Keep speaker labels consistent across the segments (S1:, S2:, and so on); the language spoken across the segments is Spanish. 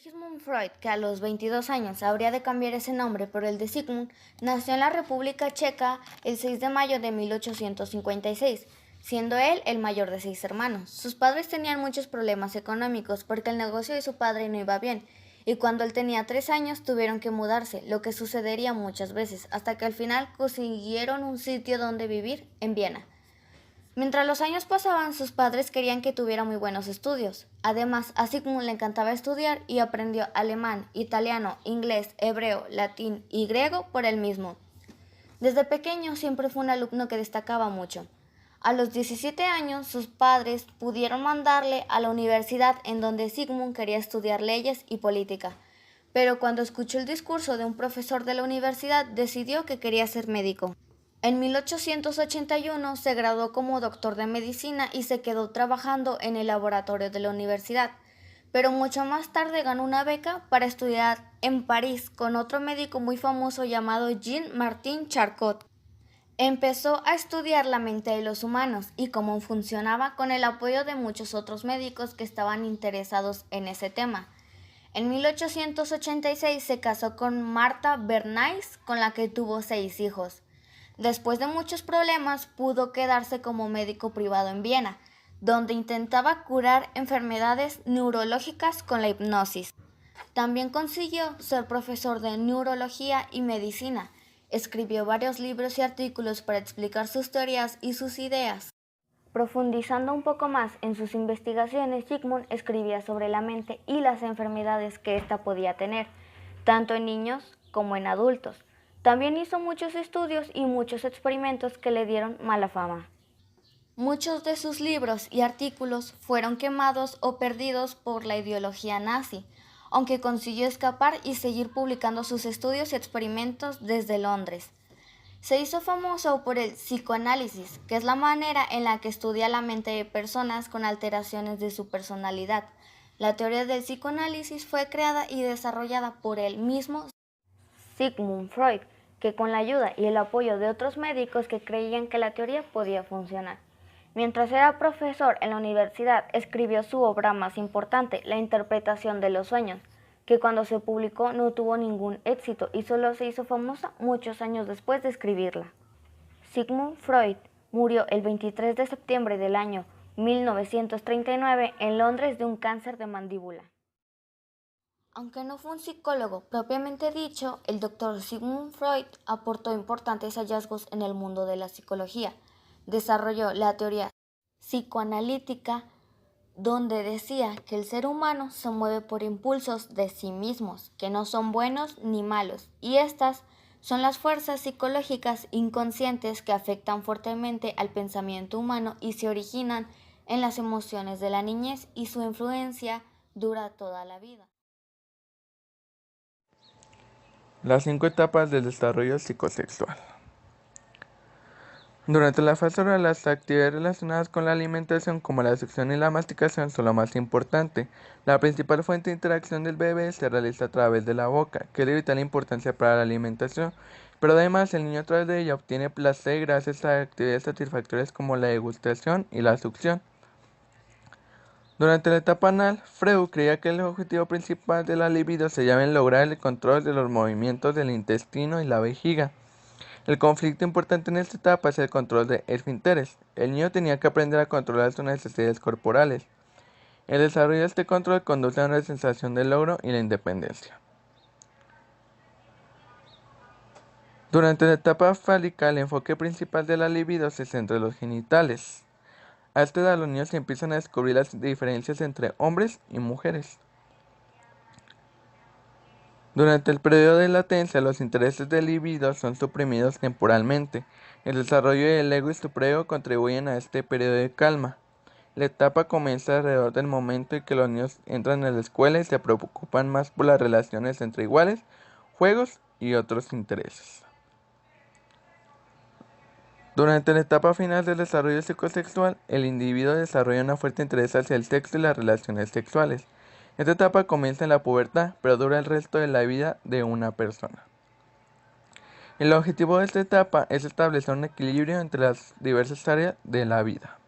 S1: Sigmund Freud, que a los 22 años habría de cambiar ese nombre por el de Sigmund, nació en la República Checa el 6 de mayo de 1856, siendo él el mayor de 6 hermanos. Sus padres tenían muchos problemas económicos porque el negocio de su padre no iba bien, y cuando él tenía 3 años tuvieron que mudarse, lo que sucedería muchas veces, hasta que al final consiguieron un sitio donde vivir en Viena. Mientras los años pasaban, sus padres querían que tuviera muy buenos estudios. Además, a Sigmund le encantaba estudiar y aprendió alemán, italiano, inglés, hebreo, latín y griego por él mismo. Desde pequeño siempre fue un alumno que destacaba mucho. A los 17 años, sus padres pudieron mandarle a la universidad en donde Sigmund quería estudiar leyes y política. Pero cuando escuchó el discurso de un profesor de la universidad, decidió que quería ser médico. En 1881 se graduó como doctor de medicina y se quedó trabajando en el laboratorio de la universidad, pero mucho más tarde ganó una beca para estudiar en París con otro médico muy famoso llamado Jean-Martin Charcot. Empezó a estudiar la mente de los humanos y cómo funcionaba con el apoyo de muchos otros médicos que estaban interesados en ese tema. En 1886 se casó con Martha Bernays, con la que tuvo 6 hijos. Después de muchos problemas, pudo quedarse como médico privado en Viena, donde intentaba curar enfermedades neurológicas con la hipnosis. También consiguió ser profesor de neurología y medicina. Escribió varios libros y artículos para explicar sus teorías y sus ideas. Profundizando un poco más en sus investigaciones, Sigmund escribía sobre la mente y las enfermedades que ésta podía tener, tanto en niños como en adultos. También hizo muchos estudios y muchos experimentos que le dieron mala fama. Muchos de sus libros y artículos fueron quemados o perdidos por la ideología nazi, aunque consiguió escapar y seguir publicando sus estudios y experimentos desde Londres. Se hizo famoso por el psicoanálisis, que es la manera en la que estudia la mente de personas con alteraciones de su personalidad. La teoría del psicoanálisis fue creada y desarrollada por el mismo Sigmund Freud, que con la ayuda y el apoyo de otros médicos que creían que la teoría podía funcionar. Mientras era profesor en la universidad, escribió su obra más importante, La interpretación de los sueños, que cuando se publicó no tuvo ningún éxito y solo se hizo famosa muchos años después de escribirla. Sigmund Freud murió el 23 de septiembre del año 1939 en Londres de un cáncer de mandíbula. Aunque no fue un psicólogo propiamente dicho, el Dr. Sigmund Freud aportó importantes hallazgos en el mundo de la psicología. Desarrolló la teoría psicoanalítica, donde decía que el ser humano se mueve por impulsos de sí mismos, que no son buenos ni malos, y estas son las fuerzas psicológicas inconscientes que afectan fuertemente al pensamiento humano y se originan en las emociones de la niñez y su influencia dura toda la vida.
S2: Las 5 etapas del desarrollo psicosexual. Durante la fase oral, las actividades relacionadas con la alimentación, como la succión y la masticación, son lo más importante. La principal fuente de interacción del bebé se realiza a través de la boca, que es de vital importancia para la alimentación, pero además el niño a través de ella obtiene placer gracias a actividades satisfactorias como la degustación y la succión. Durante la etapa anal, Freud creía que el objetivo principal de la libido se llama lograr el control de los movimientos del intestino y la vejiga. El conflicto importante en esta etapa es el control de esfínteres. El niño tenía que aprender a controlar sus necesidades corporales. El desarrollo de este control conduce a una sensación de logro y la independencia. Durante la etapa fálica, el enfoque principal de la libido se centra en los genitales. A esta edad, los niños empiezan a descubrir las diferencias entre hombres y mujeres. Durante el periodo de latencia, los intereses del libido son suprimidos temporalmente. El desarrollo del ego y supremo contribuyen a este periodo de calma. La etapa comienza alrededor del momento en que los niños entran a la escuela y se preocupan más por las relaciones entre iguales, juegos y otros intereses. Durante la etapa final del desarrollo psicosexual, el individuo desarrolla un fuerte interés hacia el sexo y las relaciones sexuales. Esta etapa comienza en la pubertad, pero dura el resto de la vida de una persona. El objetivo de esta etapa es establecer un equilibrio entre las diversas áreas de la vida.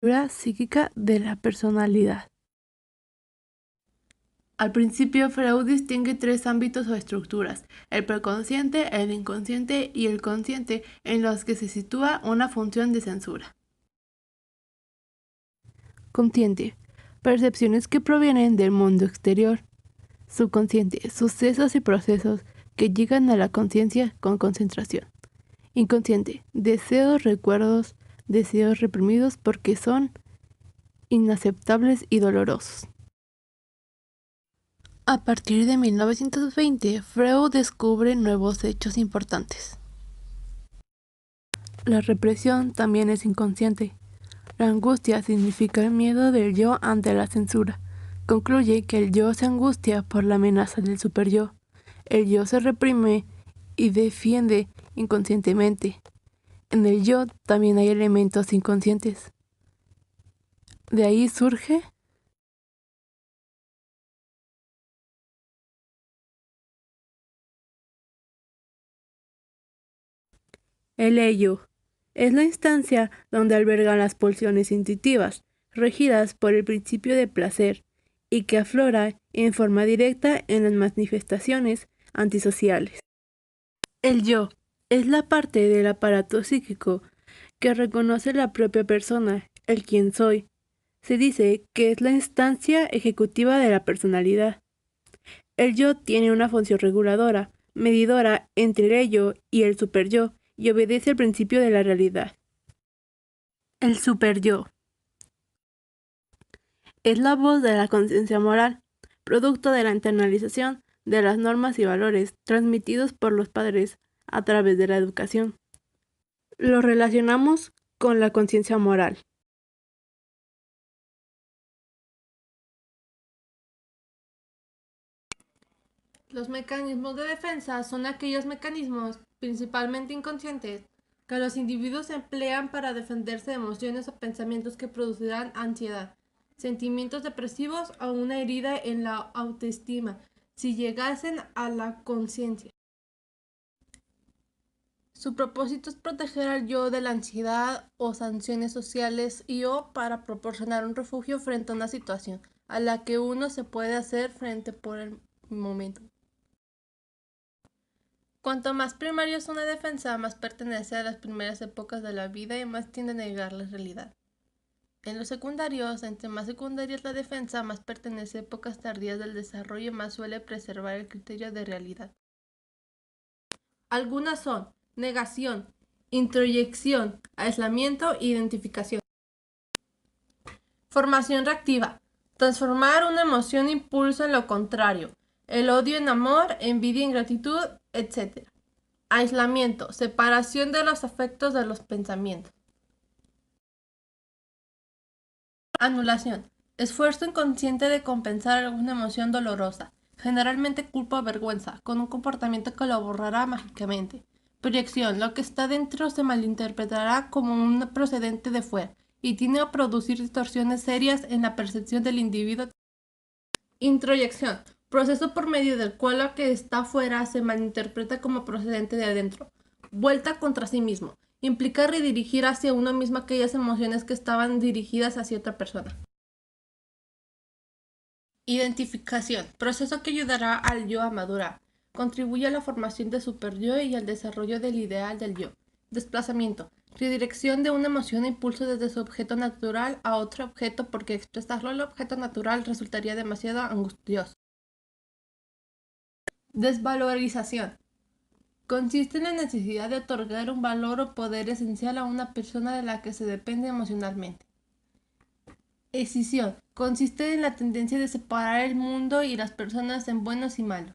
S3: Estructura psíquica de la personalidad. Al principio, Freud distingue tres ámbitos o estructuras: el preconsciente, el inconsciente y el consciente, en los que se sitúa una función de censura. Consciente: percepciones que provienen del mundo exterior. Subconsciente: sucesos y procesos que llegan a la conciencia con concentración. Inconsciente: deseos, recuerdos, deseos reprimidos porque son inaceptables y dolorosos. A partir de 1920, Freud descubre nuevos hechos importantes. La represión también es inconsciente. La angustia significa el miedo del yo ante la censura. Concluye que el yo se angustia por la amenaza del superyo. El yo se reprime y defiende inconscientemente. En el yo también hay elementos inconscientes. De ahí surge el ello. Es la instancia donde albergan las pulsiones instintivas, regidas por el principio de placer, y que aflora en forma directa en las manifestaciones antisociales. El yo es la parte del aparato psíquico que reconoce la propia persona, el quién soy. Se dice que es la instancia ejecutiva de la personalidad. El yo tiene una función reguladora, medidora entre el ello y el superyo, y obedece al principio de la realidad. El superyo es la voz de la conciencia moral, producto de la internalización de las normas y valores transmitidos por los padres a través de la educación. Lo relacionamos con la conciencia moral. Los mecanismos de defensa son aquellos mecanismos, principalmente inconscientes, que los individuos emplean para defenderse de emociones o pensamientos que producirán ansiedad, sentimientos depresivos o una herida en la autoestima, si llegasen a la conciencia. Su propósito es proteger al yo de la ansiedad o sanciones sociales o para proporcionar un refugio frente a una situación a la que uno se puede hacer frente por el momento. Cuanto más primario es una defensa, más pertenece a las primeras épocas de la vida y más tiende a negar la realidad. En los secundarios, entre más secundaria es la defensa, más pertenece a épocas tardías del desarrollo y más suele preservar el criterio de realidad. Algunas son negación, introyección, aislamiento e identificación. Formación reactiva: transformar una emoción impulso en lo contrario, el odio en amor, envidia en gratitud, etc. Aislamiento: separación de los afectos de los pensamientos. Anulación: esfuerzo inconsciente de compensar alguna emoción dolorosa, generalmente culpa o vergüenza, con un comportamiento que lo borrará mágicamente. Proyección: lo que está dentro se malinterpretará como un procedente de fuera y tiende a producir distorsiones serias en la percepción del individuo. Introyección: proceso por medio del cual lo que está fuera se malinterpreta como procedente de adentro. Vuelta contra sí mismo: implica redirigir hacia uno mismo aquellas emociones que estaban dirigidas hacia otra persona. Identificación: proceso que ayudará al yo a madurar. Contribuye a la formación de superyo y al desarrollo del ideal del yo. Desplazamiento: redirección de una emoción e impulso desde su objeto natural a otro objeto porque expresarlo al objeto natural resultaría demasiado angustioso. Desvalorización: consiste en la necesidad de otorgar un valor o poder esencial a una persona de la que se depende emocionalmente. Escisión: consiste en la tendencia de separar el mundo y las personas en buenos y malos.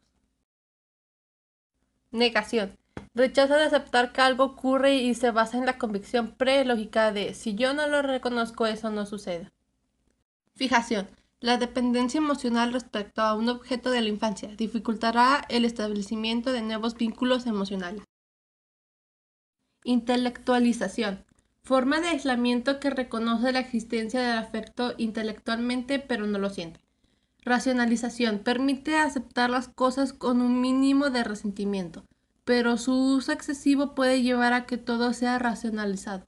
S3: Negación: rechazo de aceptar que algo ocurre y se basa en la convicción prelógica de si yo no lo reconozco, eso no sucede. Fijación: la dependencia emocional respecto a un objeto de la infancia dificultará el establecimiento de nuevos vínculos emocionales. Intelectualización: forma de aislamiento que reconoce la existencia del afecto intelectualmente pero no lo siente. Racionalización: permite aceptar las cosas con un mínimo de resentimiento, pero su uso excesivo puede llevar a que todo sea racionalizado.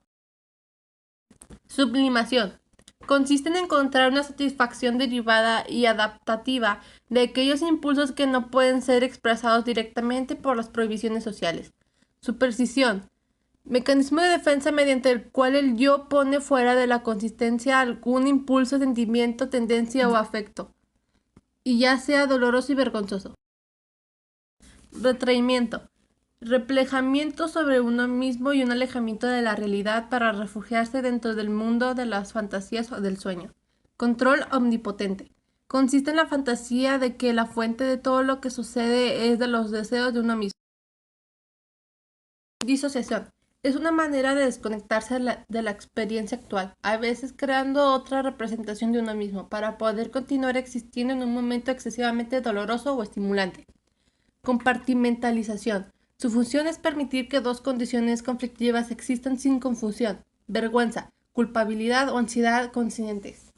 S3: Sublimación: Consiste en encontrar una satisfacción derivada y adaptativa de aquellos impulsos que no pueden ser expresados directamente por las prohibiciones sociales. Superstición. Mecanismo de defensa mediante el cual el yo pone fuera de la consistencia algún impulso, sentimiento, tendencia o afecto, y ya sea doloroso y vergonzoso. Retraimiento. Replejamiento sobre uno mismo y un alejamiento de la realidad para refugiarse dentro del mundo de las fantasías o del sueño. Control omnipotente. Consiste en la fantasía de que la fuente de todo lo que sucede es de los deseos de uno mismo. Disociación. Es una manera de desconectarse de la experiencia actual, a veces creando otra representación de uno mismo, para poder continuar existiendo en un momento excesivamente doloroso o estimulante. Compartimentalización. Su función es permitir que dos condiciones conflictivas existan sin confusión, vergüenza, culpabilidad o ansiedad conscientes.